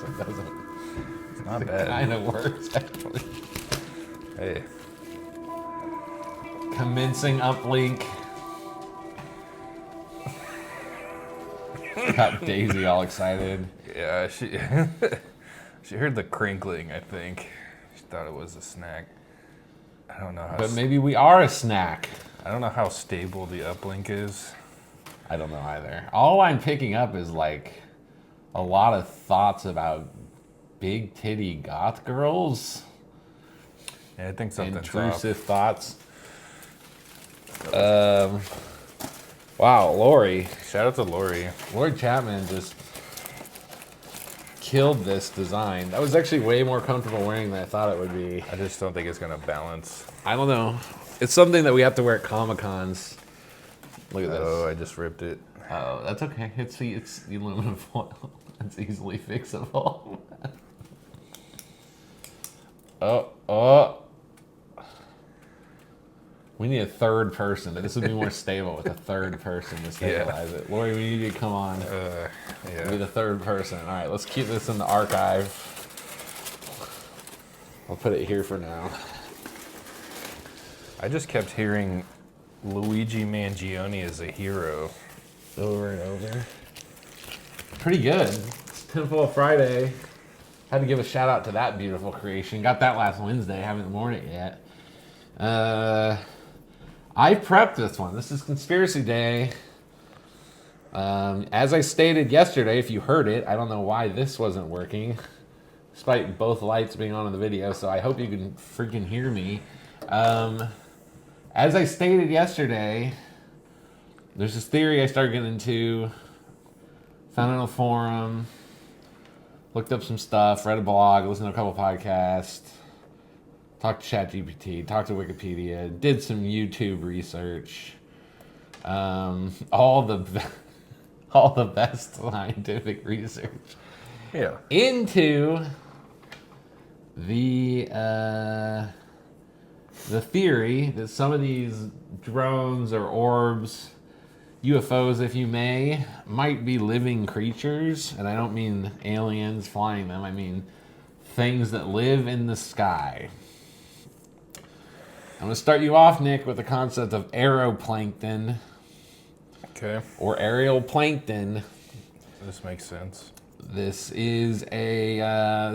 it doesn't. It's not It bad. kind of works, actually. Hey, Commencing uplink. Got Daisy all excited. yeah, she she heard the crinkling. I think she thought it was a snack. I don't know how. But maybe we are a snack. I don't know how stable the uplink is. I don't know either. All I'm picking up is like a lot of thoughts about big titty goth girls. Yeah, I think something's Intrusive thoughts. Wow, Lori. off. Shout out to Lori. Lori Chapman just killed this design. That was actually way more comfortable wearing than I thought it would be. I just don't think it's gonna balance. I don't know. It's something that we have to wear at Comic-Cons. Look at this. Oh, I just ripped it. Oh, that's okay. It's aluminum foil. It's easily fixable. Oh. We need a third person. This would be more stable with a third person to stabilize it. Lori, we need you to come on. Be Yeah. the third person. All right, let's keep this in the archive. I'll put it here for now. I just kept hearing Luigi Mangione is a hero. Over and over. Pretty good. It's TinFoil Friday. Had to give a shout out to that beautiful creation. Got that last Wednesday. Haven't worn it yet. I prepped this one. This is Conspiracy Day. As I stated yesterday, if you heard it, I don't know why this wasn't working, despite both lights being on in the video, so I hope you can freaking hear me. As I stated yesterday, there's this theory I started getting into, found it on a forum, looked up some stuff, read a blog, listened to a couple podcasts, talked to ChatGPT, talked to Wikipedia, did some YouTube research, all the best scientific research Yeah. into the theory that some of these drones or orbs, UFOs if you may, might be living creatures, and I don't mean aliens flying them, I mean things that live in the sky. I'm going to start you off, Nick, with the concept of aeroplankton, Okay. or aerial plankton. This makes sense. This is a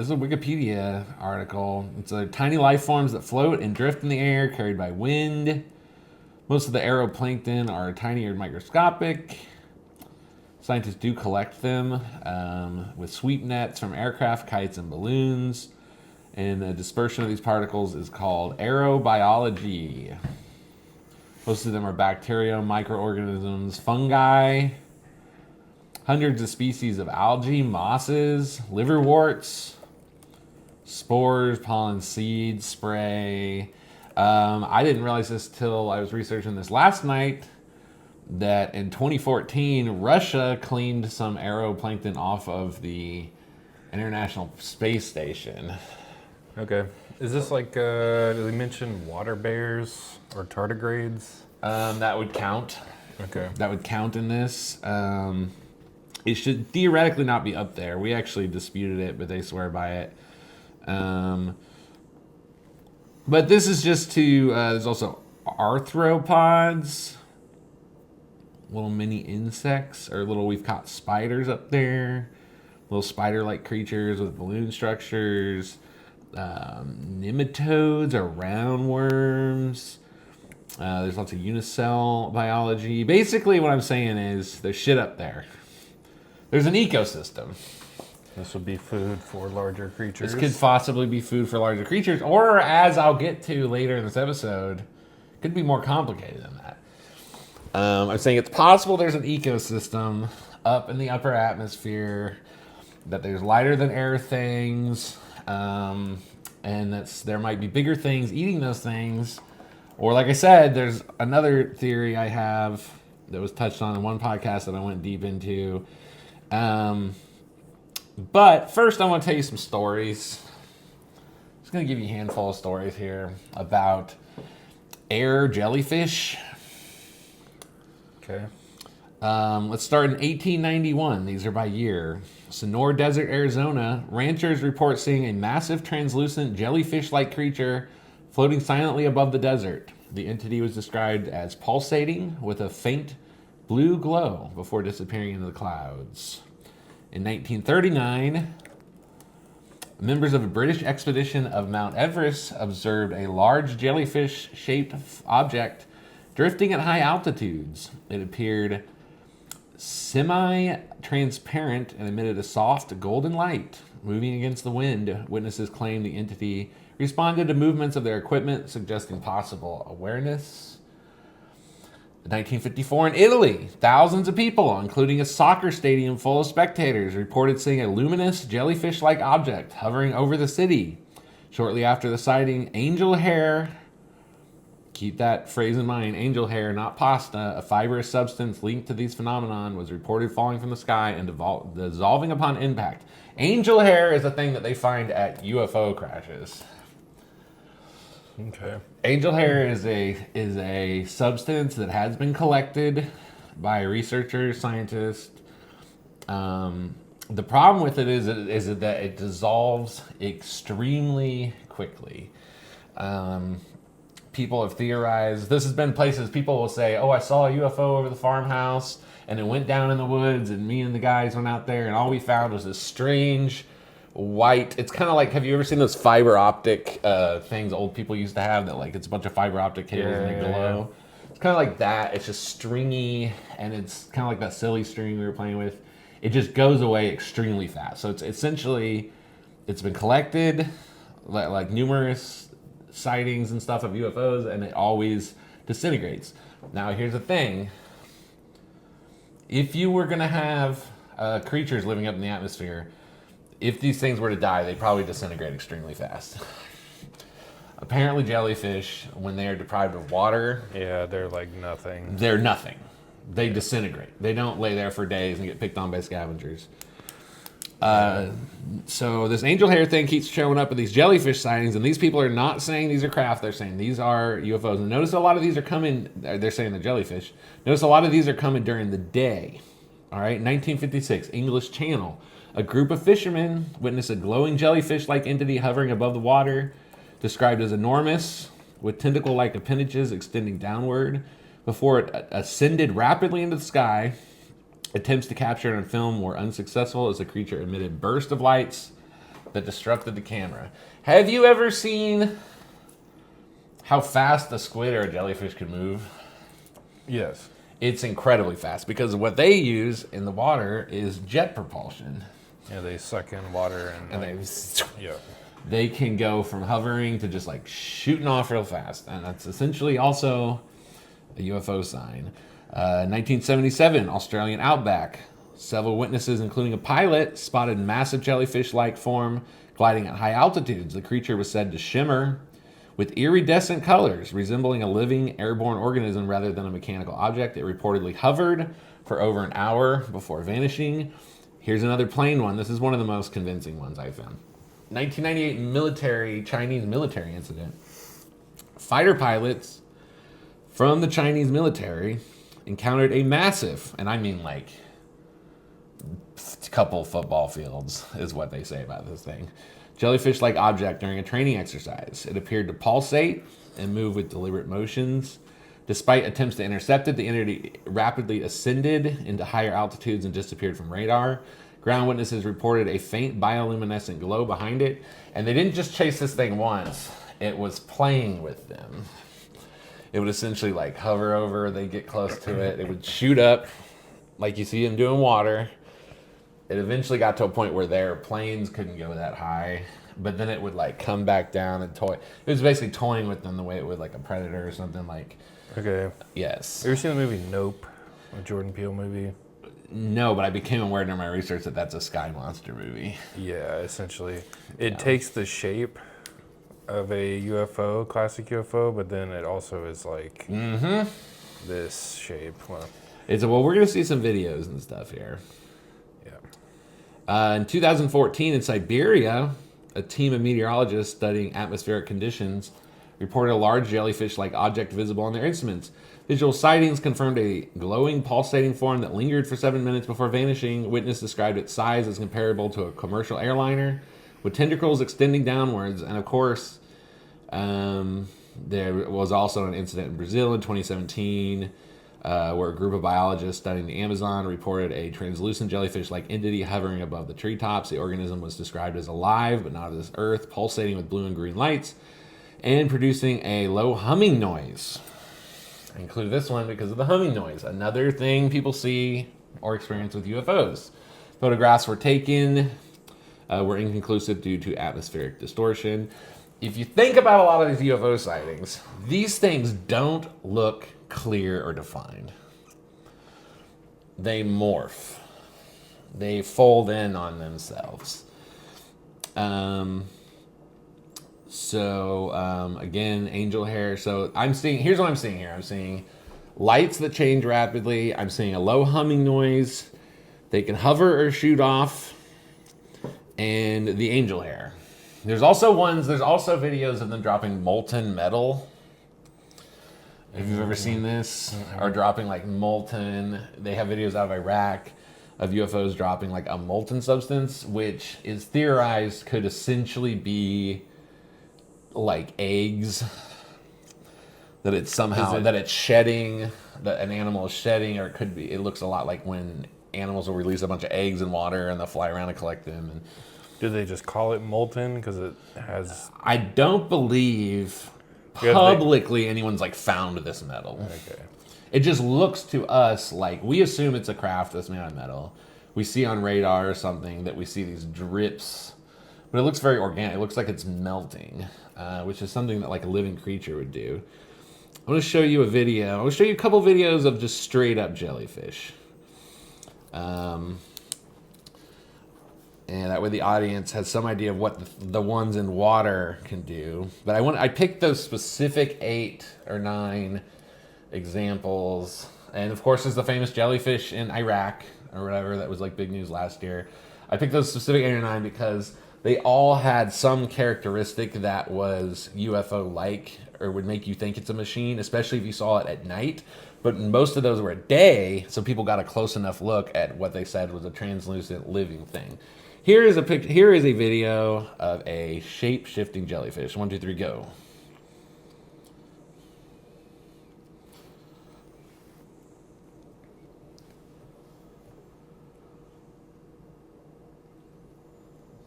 Wikipedia article. It's tiny life forms that float and drift in the air, carried by wind. Most of the aeroplankton are tiny or microscopic. Scientists do collect them with sweep nets from aircraft, kites, and balloons. And the dispersion of these particles is called aerobiology. Most of them are bacteria, microorganisms, fungi, hundreds of species of algae, mosses, liverworts, spores, pollen, seeds, spray. I didn't realize this till I was researching this last night, that in 2014, Russia cleaned some aeroplankton off of the International Space Station. Okay. Is this like, did they mention water bears or tardigrades? That would count. Okay. That would count in this. It should theoretically not be up there. We actually disputed it, but they swear by it. But this is just to, there's also arthropods, little mini insects, or we've caught spiders up there, little spider-like creatures with balloon structures, nematodes or roundworms. There's lots of unicell biology. Basically, what I'm saying is there's shit up there. There's an ecosystem. This would be food for larger creatures. This could possibly be food for larger creatures, or as I'll get to later in this episode, could be more complicated than that. I'm saying it's possible there's an ecosystem up in the upper atmosphere, that there's lighter than air things, and there might be bigger things eating those things. Or like I said, there's another theory I have that was touched on in one podcast that I went deep into. But first I want to tell you some stories. I'm just going to give you a handful of stories here about air jellyfish. Okay. Let's start in 1891. These are by year. Sonora Desert, Arizona. Ranchers report seeing a massive translucent jellyfish-like creature floating silently above the desert. The entity was described as pulsating with a faint blue glow before disappearing into the clouds. In 1939, members of a British expedition of Mount Everest observed a large jellyfish-shaped object drifting at high altitudes. It appeared semi-transparent and emitted a soft golden light. Moving against the wind, witnesses claimed the entity responded to movements of their equipment, suggesting possible awareness. 1954 in Italy, thousands of people, including a soccer stadium full of spectators, reported seeing a luminous jellyfish-like object hovering over the city. Shortly after the sighting, angel hair, keep that phrase in mind, angel hair, not pasta, a fibrous substance linked to these phenomenon, was reported falling from the sky and dissolving upon impact. Angel hair is a thing that they find at UFO crashes. Okay. Angel hair is a substance that has been collected by researchers, scientists. The problem with it is that it dissolves extremely quickly. People have theorized, this has been places people will say, oh, I saw a UFO over the farmhouse and it went down in the woods and me and the guys went out there and all we found was this strange white, it's kind of like, have you ever seen those fiber optic things old people used to have that like it's a bunch of fiber optic cables and they glow? Yeah. It's kind of like that. It's just stringy and it's kind of like that silly string we were playing with. It just goes away extremely fast. So it's essentially, it's been collected, like numerous sightings and stuff of UFOs, and it always disintegrates. Now here's the thing. If you were going to have creatures living up in the atmosphere, if these things were to die, they probably disintegrate extremely fast. Apparently jellyfish, when they are deprived of water... Yeah, they're like nothing. They're nothing. They disintegrate. They don't lay there for days and get picked on by scavengers. So this angel hair thing keeps showing up in these jellyfish sightings, and these people are not saying these are craft. They're saying these are UFOs. And notice a lot of these are coming... They're saying they're jellyfish. Notice a lot of these are coming during the day. All right, 1956, English Channel. A group of fishermen witnessed a glowing jellyfish-like entity hovering above the water, described as enormous, with tentacle-like appendages extending downward. Before it ascended rapidly into the sky, attempts to capture it on film were unsuccessful as the creature emitted bursts of lights that disrupted the camera. Have you ever seen how fast a squid or a jellyfish can move? Yes. It's incredibly fast because what they use in the water is jet propulsion. Yeah, they suck in water and they can go from hovering to just like shooting off real fast. And that's essentially also a UFO sign. 1977, Australian outback. Several witnesses, including a pilot, spotted massive jellyfish-like form gliding at high altitudes. The creature was said to shimmer with iridescent colors, resembling a living airborne organism rather than a mechanical object. It reportedly hovered for over an hour before vanishing. Here's another plain one. This is one of the most convincing ones I found. 1998 Chinese military incident. Fighter pilots from the Chinese military encountered a massive, and I mean like a couple football fields is what they say about this thing, jellyfish-like object during a training exercise. It appeared to pulsate and move with deliberate motions. Despite attempts to intercept it, the entity rapidly ascended into higher altitudes and disappeared from radar. Ground witnesses reported a faint bioluminescent glow behind it, and they didn't just chase this thing once. It was playing with them. It would essentially like hover over, they'd get close to it, it would shoot up like you see them do in water. It eventually got to a point where their planes couldn't go that high, but then it would like come back down and toy. It was basically toying with them the way it would like a predator or something like. Okay. Yes. You ever seen the movie Nope? A Jordan Peele movie? No, but I became aware during my research that that's a sky monster movie. Yeah, essentially. It takes the shape of a UFO, classic UFO, but then it also is like this shape. Well, we're going to see some videos and stuff here. Yeah. In 2014 in Siberia, a team of meteorologists studying atmospheric conditions reported a large jellyfish-like object visible on their instruments. Visual sightings confirmed a glowing, pulsating form that lingered for 7 minutes before vanishing. Witness described its size as comparable to a commercial airliner, with tentacles extending downwards. And of course, there was also an incident in Brazil in 2017 where a group of biologists studying the Amazon reported a translucent jellyfish-like entity hovering above the treetops. The organism was described as alive, but not of this earth, pulsating with blue and green lights, and producing a low humming noise. I included this one because of the humming noise. Another thing people see or experience with UFOs. Photographs were taken, were inconclusive due to atmospheric distortion. If you think about a lot of these UFO sightings, these things don't look clear or defined. They morph. They fold in on themselves. Again, angel hair. So here's what I'm seeing here. I'm seeing lights that change rapidly. I'm seeing a low humming noise. They can hover or shoot off. And the angel hair. There's also videos of them dropping molten metal. If you've ever seen this, or dropping like molten, they have videos out of Iraq of UFOs dropping like a molten substance, which is theorized could essentially be like eggs. That it's somehow, that it's shedding, that an animal is shedding, or it looks a lot like when animals will release a bunch of eggs in water and they'll fly around and collect them. And do they just call it molten because it has? I don't believe publicly anyone's like found this metal. Okay. It just looks to us like we assume it's a craft that's made out of metal. We see on radar or something that we see these drips, but it looks very organic. It looks like it's melting, which is something that like a living creature would do. I'm going to show you a video. I'm going to show you a couple videos of just straight up jellyfish. And that way the audience has some idea of what the ones in water can do. But I picked those specific 8 or 9 examples. And of course there's the famous jellyfish in Iraq or whatever that was like big news last year. I picked those specific 8 or 9 because they all had some characteristic that was UFO-like or would make you think it's a machine, especially if you saw it at night. But most of those were at day, so people got a close enough look at what they said was a translucent living thing. Here is a video of a shape-shifting jellyfish. 1, 2, 3, go.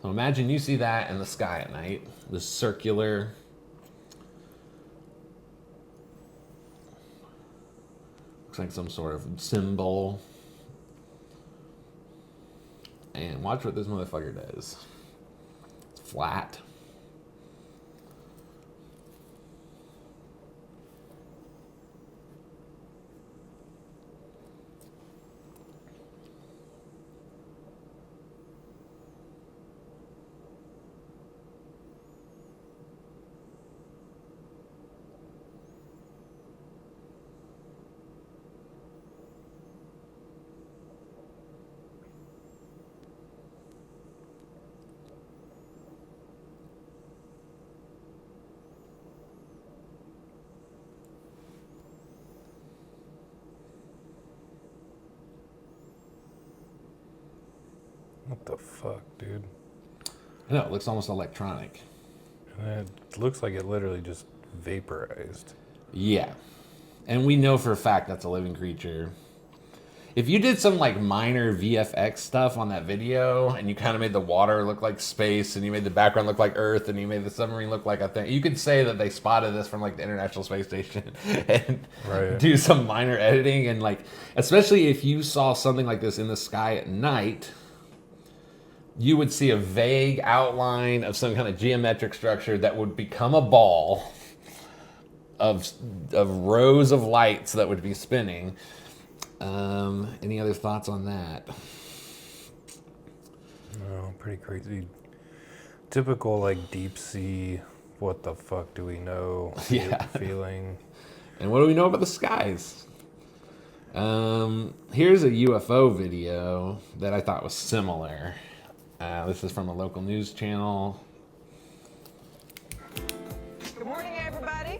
So imagine you see that in the sky at night. This circular. Looks like some sort of symbol. And watch what this motherfucker does. It's flat. What the fuck, dude? I know, it looks almost electronic. And it looks like it literally just vaporized. Yeah. And we know for a fact that's a living creature. If you did some like minor VFX stuff on that video and you kind of made the water look like space and you made the background look like Earth and you made the submarine look like a thing, you could say that they spotted this from like the International Space Station and do some minor editing. And like, especially if you saw something like this in the sky at night, you would see a vague outline of some kind of geometric structure that would become a ball of rows of lights that would be spinning. Any other thoughts on that? No, pretty crazy. Typical like deep sea, what the fuck do we know? Yeah. Feeling. And what do we know about the skies? Here's a UFO video that I thought was similar. This is from a local news channel. Good morning, everybody.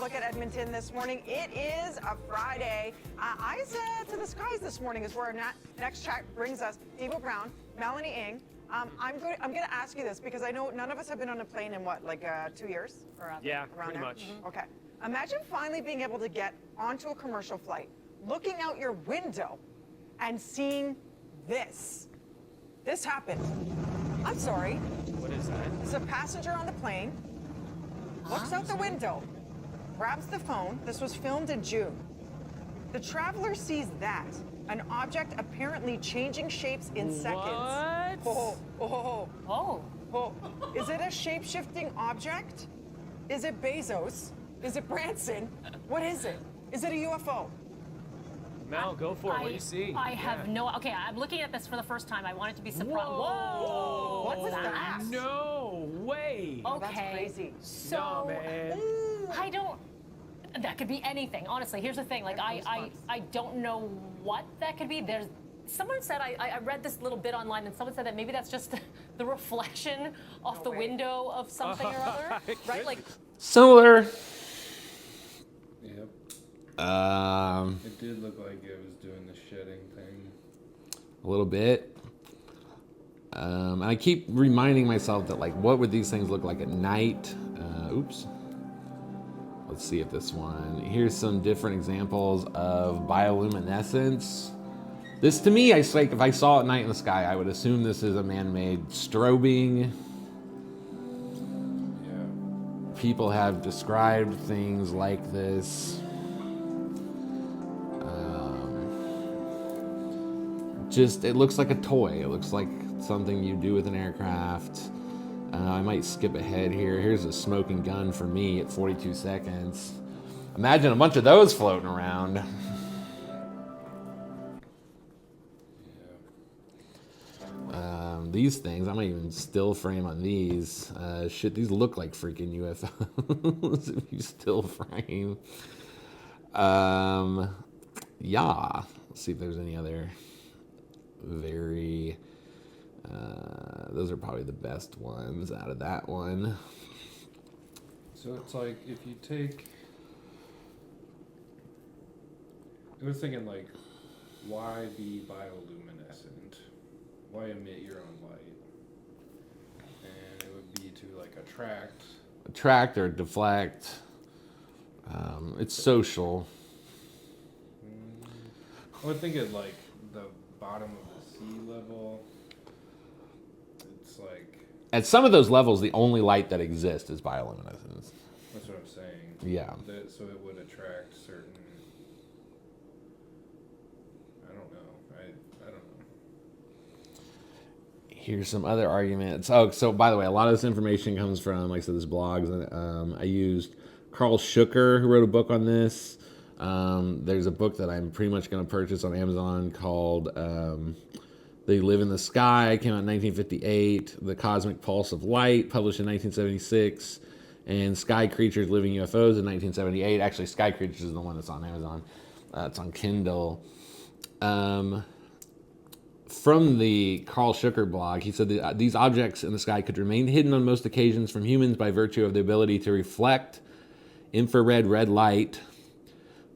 look at Edmonton this morning. It is a Friday. Eyes to the skies this morning is where our next chat brings us. Devo Brown, Melanie Ng. I'm going to ask you this because I know none of us have been on a plane in what, like 2 years? Yeah, around pretty there? much. Okay. Imagine finally being able to get onto a commercial flight, looking out your window and seeing this. This happened. I'm sorry. What is that? There's a passenger on the plane, looks out the window, grabs the phone. This was filmed in June. The traveler sees that, an object apparently changing shapes in seconds. Oh. Is it a shape-shifting object? Is it Bezos? Is it Branson? What is it? Is it a UFO? Mel, go for it. What do you see? I have no. Okay, I'm looking at this for the first time. I want it to be surprised. Whoa. What's that? No way. Okay. That's crazy. So No, man. I don't. That could be anything. Honestly, here's the thing. Like I don't know what that could be. There's. Someone said I read this little bit online, and someone said that maybe that's just the reflection off the window of something or other, right? Like Similar. Yep. Um, It did look like it was doing the shedding thing. a little bit. And I keep reminding myself that, like, what would these things look like at night? Oops. Let's see if this one. Here's some different examples of bioluminescence. This, to me, like, if I saw it at night in the sky, I would assume this is a man-made strobing. Yeah. People have described things like this. It looks like a toy. It looks like something you do with an aircraft. I might skip ahead here. Here's a smoking gun for me at 42 seconds. Imagine a bunch of those floating around. These things, I might even still frame on these. These look like freaking UFOs if you still frame. Yeah. Let's see if there's any other very... those are probably the best ones out of that one. So it's like if you take... I was thinking, like, why be bioluminescent? Why emit your own light? And it would be to, like, Attract or deflect. It's social. I would think at, like, the bottom of the sea level. It's like... At some of those levels, the only light that exists is bioluminescence. That's what I'm saying. Yeah. So it would attract certain... I don't know. I don't know. Here's some other arguments. Oh, so by the way, a lot of this information comes from, like I said, this blogs. I used Carl Schucker, who wrote a book on this. There's a book that I'm pretty much going to purchase on Amazon called They Live in the Sky. It came out in 1958. The Cosmic Pulse of Light, published in 1976. And Sky Creatures, Living UFOs in 1978. Actually, Sky Creatures is the one that's on Amazon. It's on Kindle. From the Carl Schucker blog, he said that these objects in the sky could remain hidden on most occasions from humans by virtue of the ability to reflect infrared red light,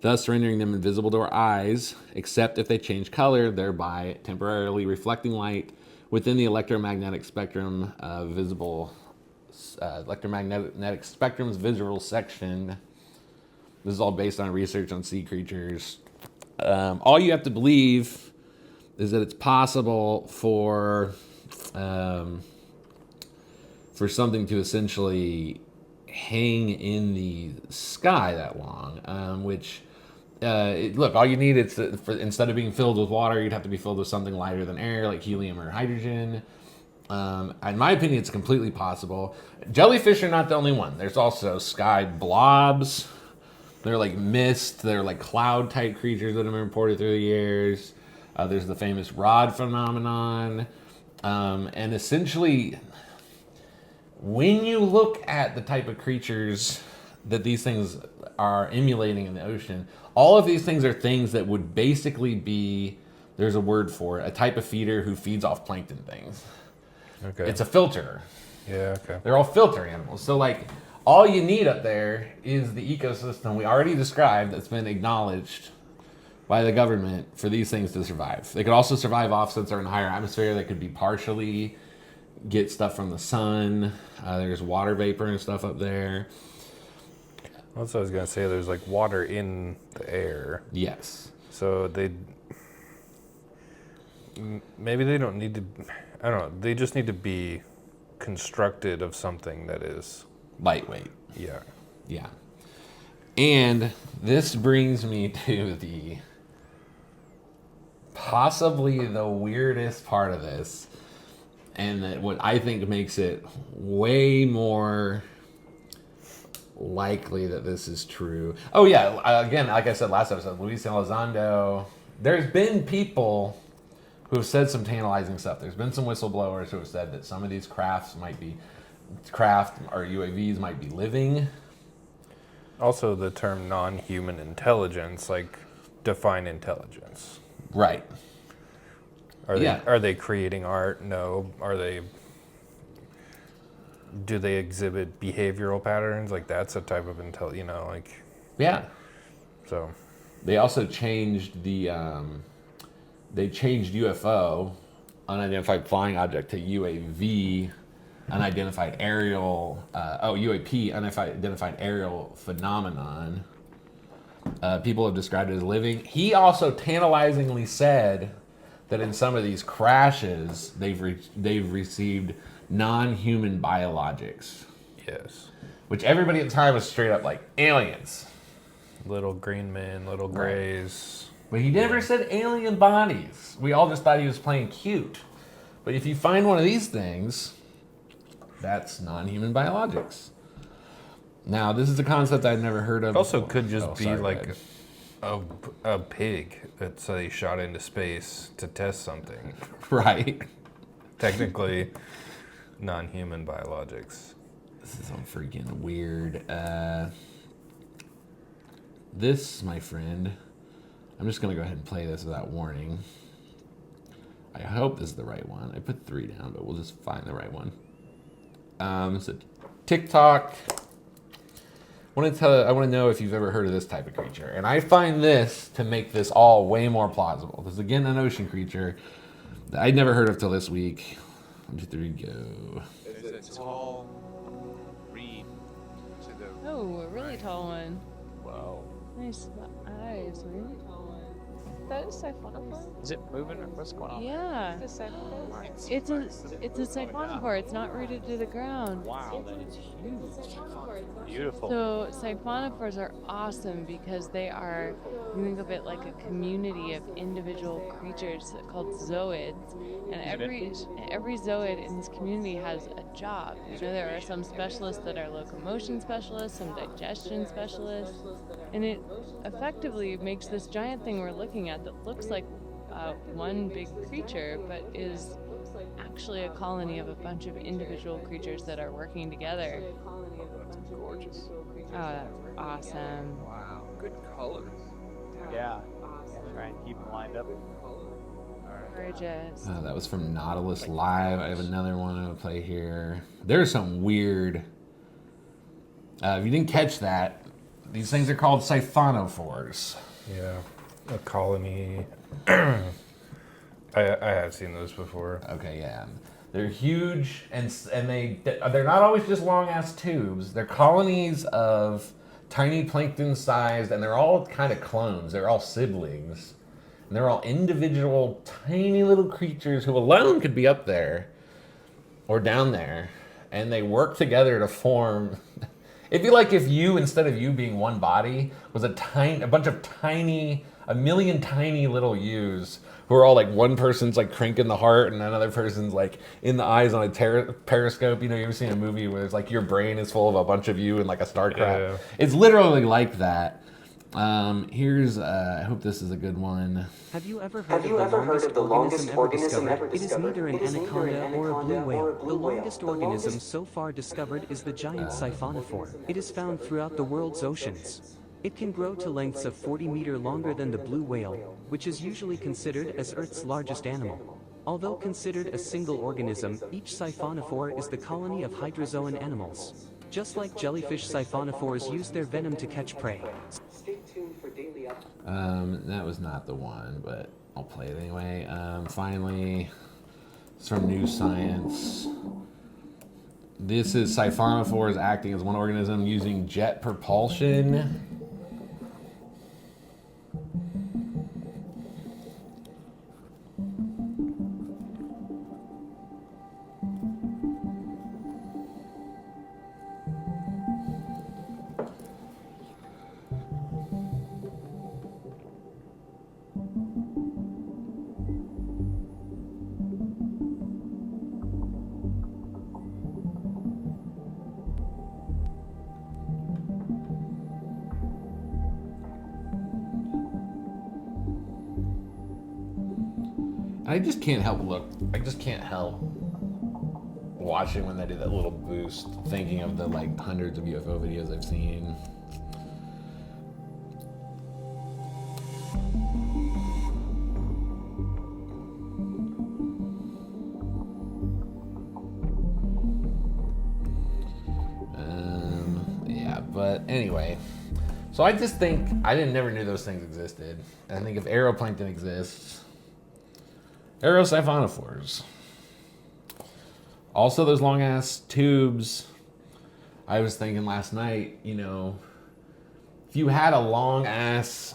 thus rendering them invisible to our eyes, except if they change color, thereby temporarily reflecting light within the electromagnetic spectrum electromagnetic spectrum's visual section. This is all based on research on sea creatures. All you have to believe is that it's possible for something to essentially hang in the sky that long, look, all you need is instead of being filled with water, you'd have to be filled with something lighter than air, like helium or hydrogen. In my opinion, it's completely possible. Jellyfish are not the only one. There's also sky blobs. They're like mist. They're like cloud-type creatures that have been reported through the years. There's the famous rod phenomenon. And essentially, when you look at the type of creatures that these things are emulating in the ocean, all of these things are things that would basically be, there's a word for it, a type of feeder who feeds off plankton things. Okay. It's a filter. Yeah, okay. They're all filter animals. So, like, All you need up there is the ecosystem we already described that's been acknowledged by the government for these things to survive. They could also survive offsets or in higher atmosphere. They could be partially get stuff from the sun. There's water vapor and stuff up there. That's what I was gonna say. There's like water in the air, Yes. so maybe they don't need to. I don't know. They just need to be constructed of something that is Lightweight. yeah. Yeah. And this brings me to the possibly the weirdest part of this, and that what I think makes it way more likely that this is true. Oh yeah, again, like I said last episode, Luis Elizondo. There's been people who have said some tantalizing stuff. There's been some whistleblowers who have said that some of these craft or UAVs might be living. Also, the term non-human intelligence, like define intelligence. Right. Are they creating art? No. Do they exhibit behavioral patterns? Like that's a type of Yeah. So They also changed they changed UFO, unidentified flying object, to UAV, unidentified aerial, UAP, unidentified aerial phenomenon. People have described it as living. He also tantalizingly said that in some of these crashes, they've received non-human biologics, yes, which everybody at the time was straight up like aliens. little green men, little grays. But he never said alien bodies. We all just thought he was playing cute. But if you find one of these things, that's non-human biologics. Now, this is a concept I'd never heard of. It also before. could just Oh, be sorry, like go a pig that they shot into space to test something. ahead. Right. Technically, non-human biologics. This is so freaking weird. This, my friend, I'm just going to go ahead and play this without warning. I hope this is the right one. I put 3 down, but we'll just find the right one. It's a TikTok. I want to know if you've ever heard of this type of creature. And I find this to make this all way more plausible. This is, again, an ocean creature that I'd never heard of till this week. 1, 2, 3, go. It's a tall reed to the Oh, a really tall one. wow. Nice eyes, really. That is siphonophore? Is it moving or what's going on? Yeah. It's a siphonophore. It's not rooted to the ground. Wow, that is huge. Beautiful. So siphonophores are awesome because they are, you think of it like a community of individual creatures called zooids, and every zooid in this community has a job. You know, there are some specialists that are locomotion specialists, some digestion specialists, and it effectively makes this giant thing we're looking at that looks like one big creature, but is actually a colony of a bunch of individual creatures that are working together. That's gorgeous. Oh, that's awesome. Wow. Good colors. Yeah. Try and keep them lined up. Gorgeous. That was from Nautilus Live. I have another one I'm going to play here. There's some weird... if you didn't catch that, these things are called siphonophores. Yeah, a colony. I have seen those before. Okay, yeah. They're huge, and they're not always just long-ass tubes. They're colonies of tiny plankton-sized, and they're all kind of clones. They're all siblings. And they're all individual, tiny little creatures who alone could be up there or down there. And they work together to form... It'd be like if you, instead of you being one body, was a million tiny little yous who are all like, one person's like cranking the heart and another person's like in the eyes on a periscope. You know, you ever seen a movie where it's like your brain is full of a bunch of you in like a StarCraft? Yeah. It's literally like that. I hope this is a good one. Have you ever heard of the longest organism ever discovered? It is neither an anaconda or a blue whale. The longest organism so far discovered is the giant siphonophore. It is found throughout the world's oceans. It can grow to lengths of 40 meters longer than the blue whale, which is usually considered as Earth's largest animal. Although considered a single organism, each siphonophore is the colony of hydrozoan animals. Just like jellyfish, siphonophores use their venom to catch prey. That was not the one, but I'll play it anyway. Finally, it's from New Science. This is siphonophores acting as one organism using jet propulsion. I just can't help I just can't help watching when they do that little boost, thinking of the like hundreds of UFO videos I've seen. Yeah, but anyway. So I just think, never knew those things existed. And I think if aeroplankton exists, aerosiphonophores. Also, those long ass tubes. I was thinking last night, you know, if you had a long ass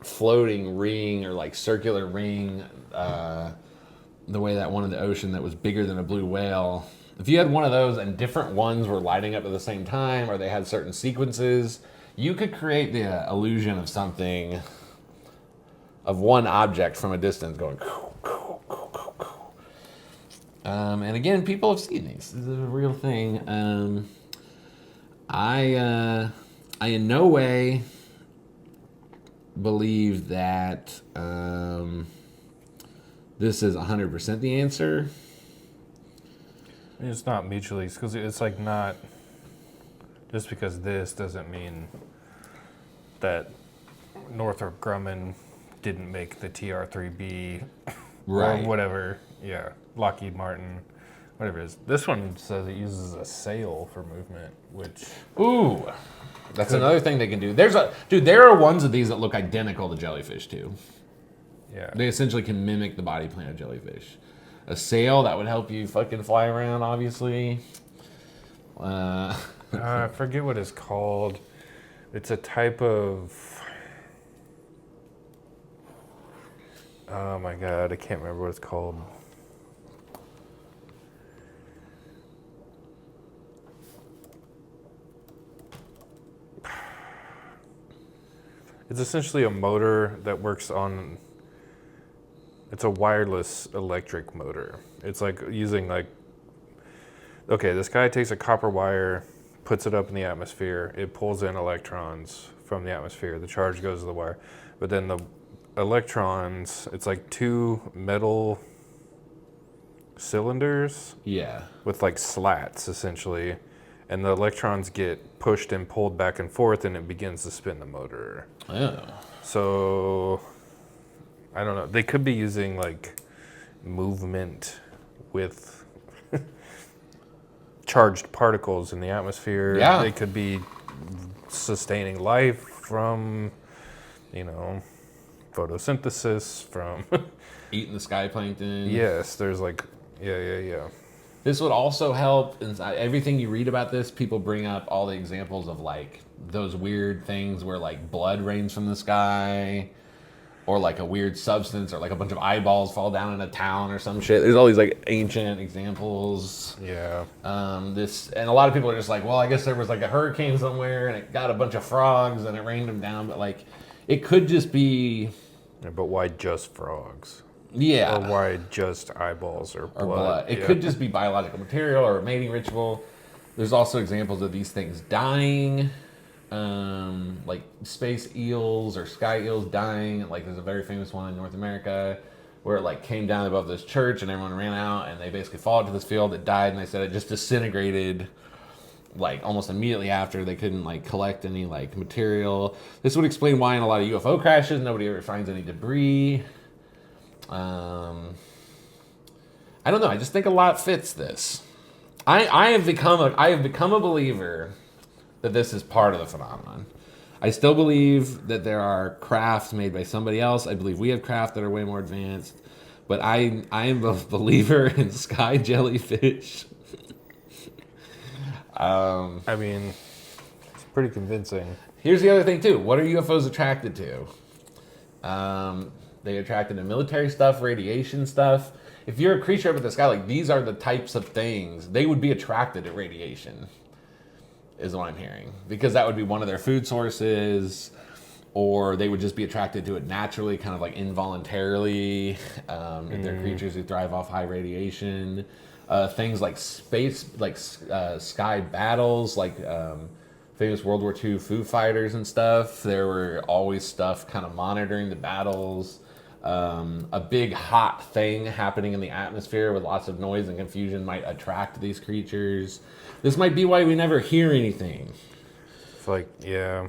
floating ring or like circular ring, the way that one in the ocean that was bigger than a blue whale, if you had one of those and different ones were lighting up at the same time or they had certain sequences, you could create the illusion of something, of one object from a distance going. And again, people have seen these. This is a real thing. I in no way believe that this is 100% the answer. It's not mutually, because it's like not, just because this doesn't mean that Northrop Grumman didn't make the TR-3B Right. or whatever. Yeah, Lockheed Martin, whatever it is. This one says it uses a sail for movement, which... Ooh, that's another thing they can do. There are ones of these that look identical to jellyfish too. Yeah. They essentially can mimic the body plan of jellyfish. A sail that would help you fucking fly around, obviously. I forget what it's called. It's a type of... Oh my god, I can't remember what it's called. It's essentially a motor that works on... It's a wireless electric motor. It's like using like... Okay, this guy takes a copper wire, puts it up in the atmosphere, it pulls in electrons from the atmosphere, the charge goes to the wire, but then the electrons, it's like two metal cylinders, Yeah. with like slats essentially, and the electrons get pushed and pulled back and forth and it begins to spin the motor. Oh. So I don't know, they could be using like movement with charged particles in the atmosphere. Yeah. They could be sustaining life from, you know, photosynthesis, from... Eating the sky plankton. Yes, there's like, yeah. This would also help. Everything you read about this, people bring up all the examples of like those weird things where like blood rains from the sky, or like a weird substance, or like a bunch of eyeballs fall down in a town or some shit. There's all these like ancient examples. Yeah. And a lot of people are just like, well, I guess there was like a hurricane somewhere and it got a bunch of frogs and it rained them down. But like, it could just be... Yeah, but why just frogs? Yeah. Or why just eyeballs or blood? It could just be biological material or a mating ritual. There's also examples of these things dying, like space eels or sky eels dying. Like there's a very famous one in North America where it like came down above this church and everyone ran out and they basically followed to this field. It died and they said it just disintegrated like almost immediately after. They couldn't like collect any like material. This would explain why in a lot of UFO crashes nobody ever finds any debris. I don't know. I just think a lot fits this. I have become a believer that this is part of the phenomenon. I still believe that there are crafts made by somebody else. I believe we have craft that are way more advanced. But I am a believer in sky jellyfish. I mean, it's pretty convincing. Here's the other thing too. What are UFOs attracted to? They attracted to military stuff, radiation stuff. If you're a creature up in the sky, like these are the types of things they would be attracted to radiation. Is what I'm hearing, because that would be one of their food sources, or they would just be attracted to it naturally, kind of like involuntarily. If they're creatures who thrive off high radiation, things like space, like sky battles, like famous World War II Foo Fighters and stuff. There were always stuff kind of monitoring the battles. A big hot thing happening in the atmosphere with lots of noise and confusion might attract these creatures. This might be why we never hear anything. It's like, yeah.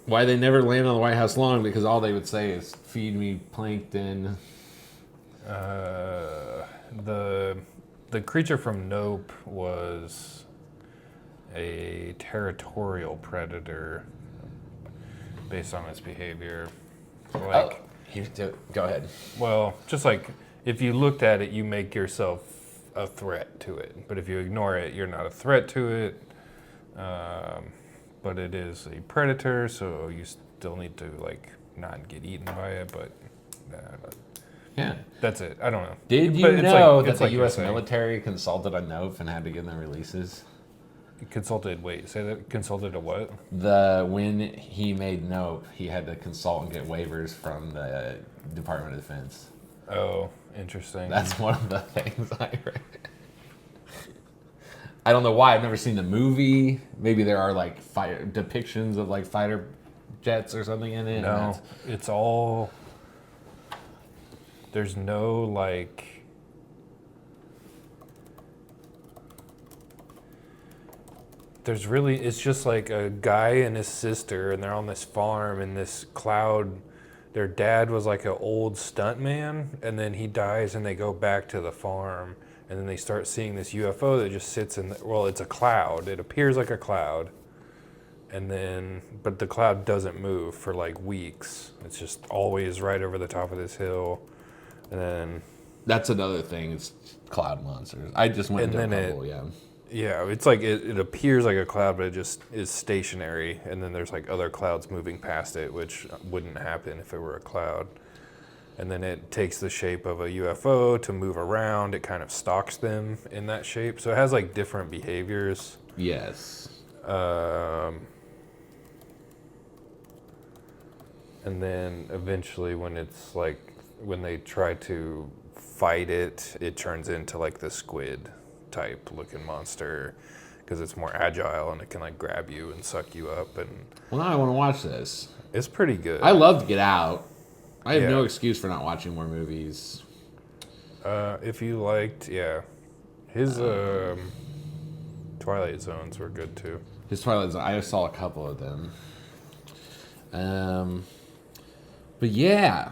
Why they never land on the White House lawn, because all they would say is, feed me plankton. The creature from Nope was a territorial predator based on its behavior. Like, go ahead. well, just like if you looked at it, you make yourself a threat to it. But if you ignore it, you're not a threat to it. But it is a predator, so you still need to like not get eaten by it. But Yeah. that's it. I don't know. Did you But it's know like- that it's the like you're U.S. saying. military consulted on NOFE and had to give them releases? Consulted. Wait, say that. Consulted a what? When he made NOPE, he had to consult and get waivers from the Department of Defense. Oh, interesting. That's one of the things I read. I don't know why. I've never seen the movie. Maybe there are like depictions of like fighter jets or something in it. No, it's all. There's no like. There's really, it's just like a guy and his sister, and they're on this farm, and this cloud. Their dad was like an old stuntman, and then he dies, and they go back to the farm, and then they start seeing this UFO that just sits in. Well, it's a cloud. It appears like a cloud, and then, but the cloud doesn't move for like weeks. It's just always right over the top of this hill, and then. That's another thing. It's cloud monsters. I just went into a couple. Yeah. Yeah, it's like it appears like a cloud, but it just is stationary, and then there's like other clouds moving past it, which wouldn't happen if it were a cloud. And then it takes the shape of a UFO to move around. It kind of stalks them in that shape, so it has like different behaviors. Yes. And then eventually, when it's like when they try to fight it, it turns into like the squid type looking monster because it's more agile and it can like grab you and suck you up, and Well, now I want to watch this. it's pretty good. I love to get out. I have Yeah. no excuse for not watching more movies. If you liked, yeah, his Twilight Zones were good too. His Twilight Zone, I saw a couple of them. But yeah,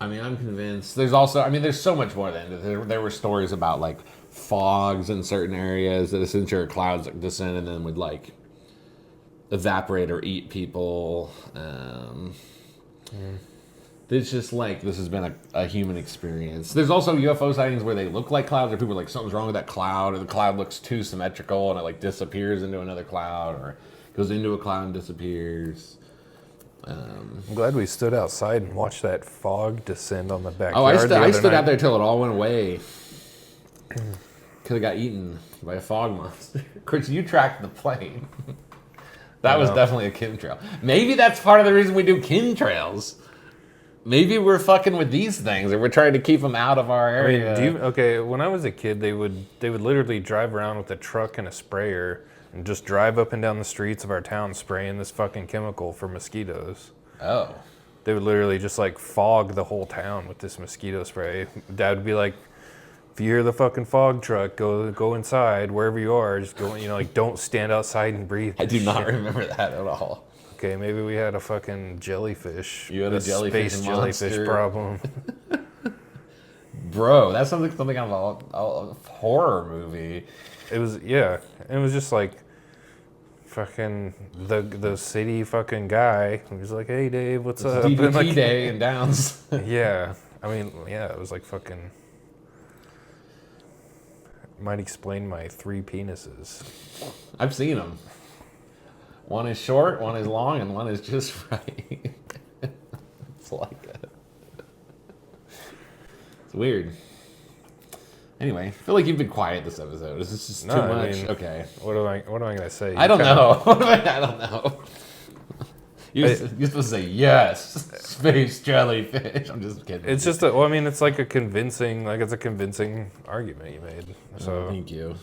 I mean, I'm convinced. There's also, I mean, there's so much more than there were stories about like fogs in certain areas that essentially are clouds that descend and then would like evaporate or eat people. It's just like this has been a human experience. There's also UFO sightings where they look like clouds, or people are like, something's wrong with that cloud, or the cloud looks too symmetrical and it like disappears into another cloud, or goes into a cloud and disappears. I'm glad we stood outside and watched that fog descend on the backyard. Oh, I the stood other out night. there till it all went away. Could have got eaten by a fog monster. Of course, you tracked the plane. That was definitely a chemtrail. Maybe that's part of the reason we do chemtrails. Maybe we're fucking with these things, or we're trying to keep them out of our I mean, area. when I was a kid, they would literally drive around with a truck and a sprayer and just drive up and down the streets of our town spraying this fucking chemical for mosquitoes. Oh. They would literally just like fog the whole town with this mosquito spray. Dad would be like, if you hear the fucking fog truck, go inside, wherever you are, just go, like don't stand outside and breathe. I do this not shit. remember that at all. Okay, maybe we had a fucking jellyfish. You had a jellyfish space monster. jellyfish problem. bro, that's something out of a horror movie. It was, yeah. It was just like fucking the city fucking guy. He was like, hey, Dave, what's up? DDT And, like, day in Downs. yeah. I mean, yeah, it was like fucking. Might explain my 3 penises. I've seen them. One is short, one is long, and one is just right. It's like that. It's weird. Anyway, I feel like you've been quiet this episode. Is this just too I much? mean, Okay. What am I gonna say? I don't know. I don't know. You're supposed to say yes, space jellyfish. I'm just kidding. It's just well, I mean, it's like a convincing argument you made. So thank you.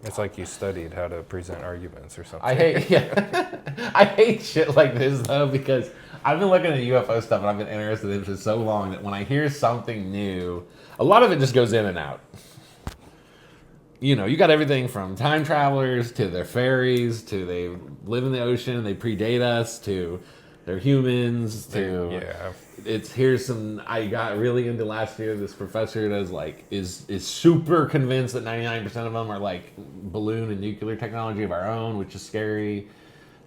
It's like you studied how to present arguments or something. I hate shit like this though, because I've been looking at UFO stuff and I've been interested in it for so long that when I hear something new, a lot of it just goes in and out. You know, you got everything from time travelers to their fairies to they live in the ocean, they predate us, to they're humans, to yeah. It's here's some. I got really into last year. This professor does like is super convinced that 99% of them are like balloon and nuclear technology of our own, which is scary.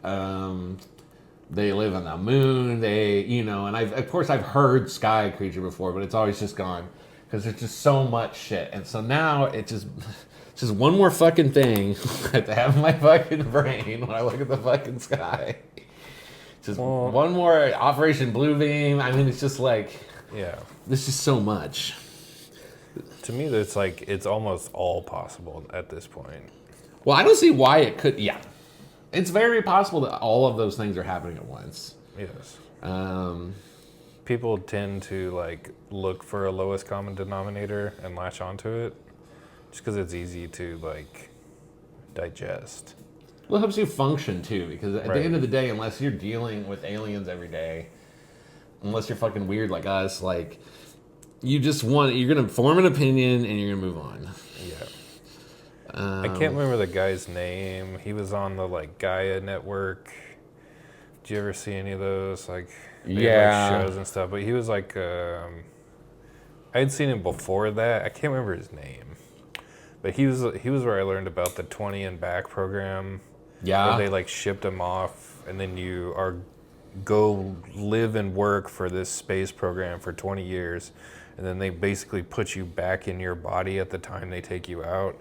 They live on the moon. And of course I've heard sky creature before, but it's always just gone because there's just so much shit. And so now it's just one more fucking thing to have in my fucking brain when I look at the fucking sky. Just one more Operation Blue Beam. I mean, it's just like, Yeah. there's just so much. To me, it's like it's almost all possible at this point. Well, I don't see why it could. Yeah, it's very possible that all of those things are happening at once. Yes. People tend to like look for a lowest common denominator and latch onto it, just because it's easy to like digest. Well, it helps you function too, because at the Right. end of the day, unless you're dealing with aliens every day, unless you're fucking weird like us, like you're gonna form an opinion and you're gonna move on. Yeah. I can't remember the guy's name. He was on the like Gaia network. Did you ever see any of those? Like, they had, like, shows and stuff. But he was like, I had seen him before that. I can't remember his name. But he was where I learned about the 20 and back program. Yeah. Where they like shipped him off, and then you go live and work for this space program for 20 years, and then they basically put you back in your body at the time they take you out,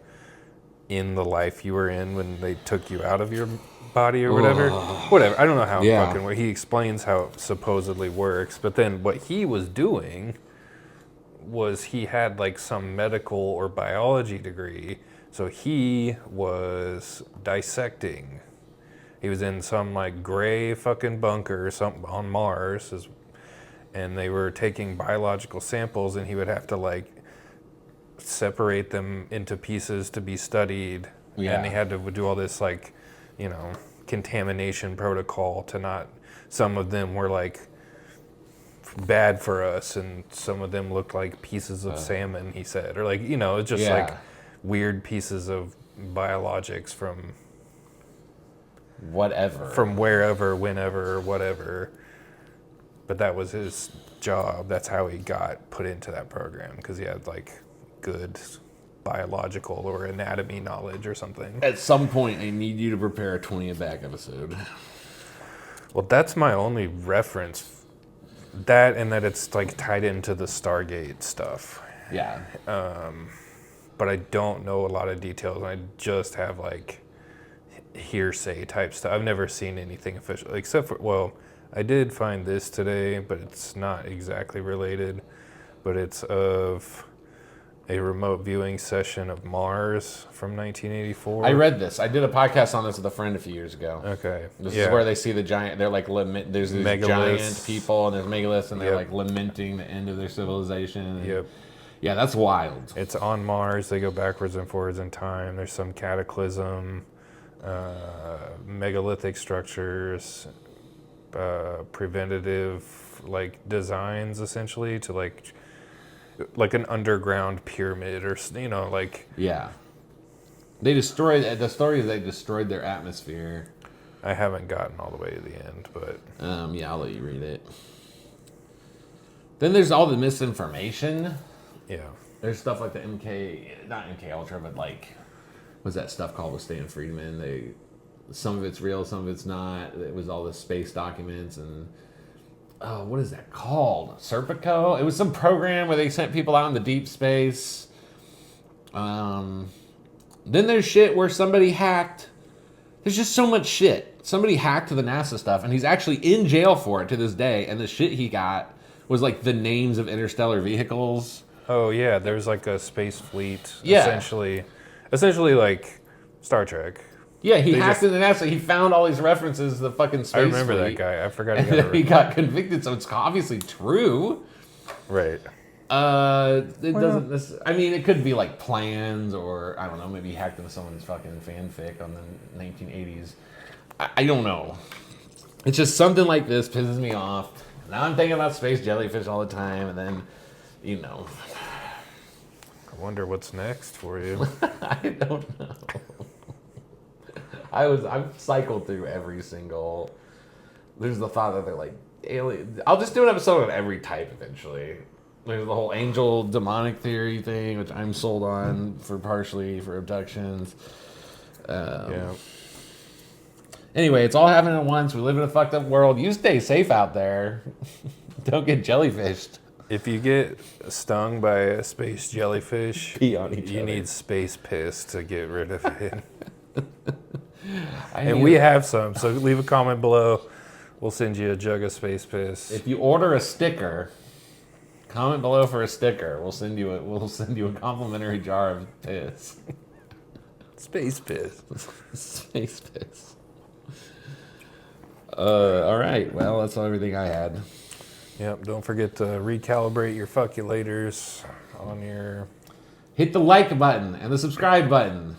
in the life you were in when they took you out of your body or whatever. Whatever. I don't know how fucking. He explains how it supposedly works, but then what he was doing was he had like some medical or biology degree. So he was dissecting. He was in some like gray fucking bunker or something on Mars, and they were taking biological samples, and he would have to like separate them into pieces to be studied. Yeah. And he had to do all this like, contamination protocol to not. Some of them were like bad for us, and some of them looked like pieces of salmon. He said, or like it's just like weird pieces of biologics from wherever, whenever, whatever. But that was his job. That's how he got put into that program, because he had like good biological or anatomy knowledge or something. At some point, I need you to prepare a 20 and back episode. Well, that's my only reference. That, and that it's like tied into the Stargate stuff. Yeah. But I don't know a lot of details. I just have like hearsay type stuff. I've never seen anything official, except for, well, I did find this today, but it's not exactly related. But it's of a remote viewing session of Mars from 1984. I read this. I did a podcast on this with a friend a few years ago. Okay. This is where they see the giant. They're like there's these Megaliths. giant people, and there's megaliths, and they're Yep. like lamenting the end of their civilization. And, Yep. Yeah, that's wild. It's on Mars. They go backwards and forwards in time. There's some cataclysm, megalithic structures, preventative like designs essentially to like an underground pyramid or like. Yeah. They destroyed. The story is they destroyed their atmosphere. I haven't gotten all the way to the end, but Yeah, I'll let you read it. Then there's all the misinformation. Yeah. There's stuff like the not MK Ultra, but like, what's that stuff called with Stan Friedman? Some of it's real, some of it's not. It was all the space documents and, oh, what is that called? Serpico? It was some program where they sent people out into deep space. Then there's shit where somebody hacked. There's just so much shit. Somebody hacked the NASA stuff, and he's actually in jail for it to this day. And the shit he got was like the names of interstellar vehicles. Oh yeah, there's like a space fleet. Yeah. Essentially like Star Trek. Yeah, he hacked into NASA. He found all these references to the fucking space I remember fleet. that guy. I forgot He got convicted, so it's obviously true. Right. It doesn't. I mean, it could be like plans, or I don't know. Maybe he hacked into someone's fucking fanfic on the 1980s. I don't know. It's just something like this pisses me off. Now I'm thinking about space jellyfish all the time, and then, you know. I wonder what's next for you. I don't know. I've cycled through every single. There's the thought that they're like alien. I'll just do an episode on every type eventually. There's the whole angel demonic theory thing, which I'm sold on for abductions. Yeah. Anyway, it's all happening at once. We live in a fucked up world. You stay safe out there. Don't get jellyfished. If you get stung by a space jellyfish, Pee on each you other. need space piss to get rid of it. I And need we it. have some, so leave a comment below. We'll send you a jug of space piss. If you order a sticker, comment below for a sticker. We'll send you a complimentary jar of piss. Space piss. Space piss. All right. Well, that's everything I had. Yep, don't forget to recalibrate your fuckulators on your... Hit the like button and the subscribe button.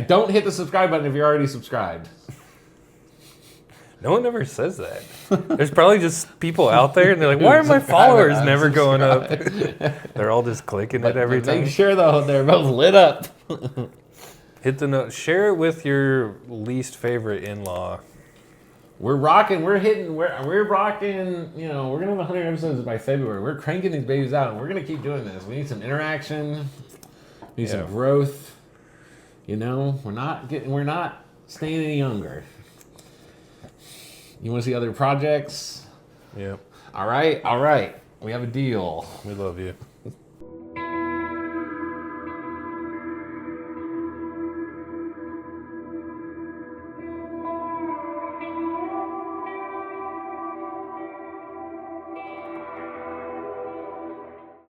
Don't hit the subscribe button if you're already subscribed. No one ever says that. There's probably just people out there and they're like, why are my followers never going up? They're all just clicking it every time. Make sure though they're both lit up. Hit the note. Share it with your least favorite in-law. We're rocking. We're rocking. You know, we're gonna have 100 episodes by February. We're cranking these babies out, and we're gonna keep doing this. We need some interaction. We need some growth. You know, we're not staying any younger. You want to see other projects? Yep. All right. We have a deal. We love you.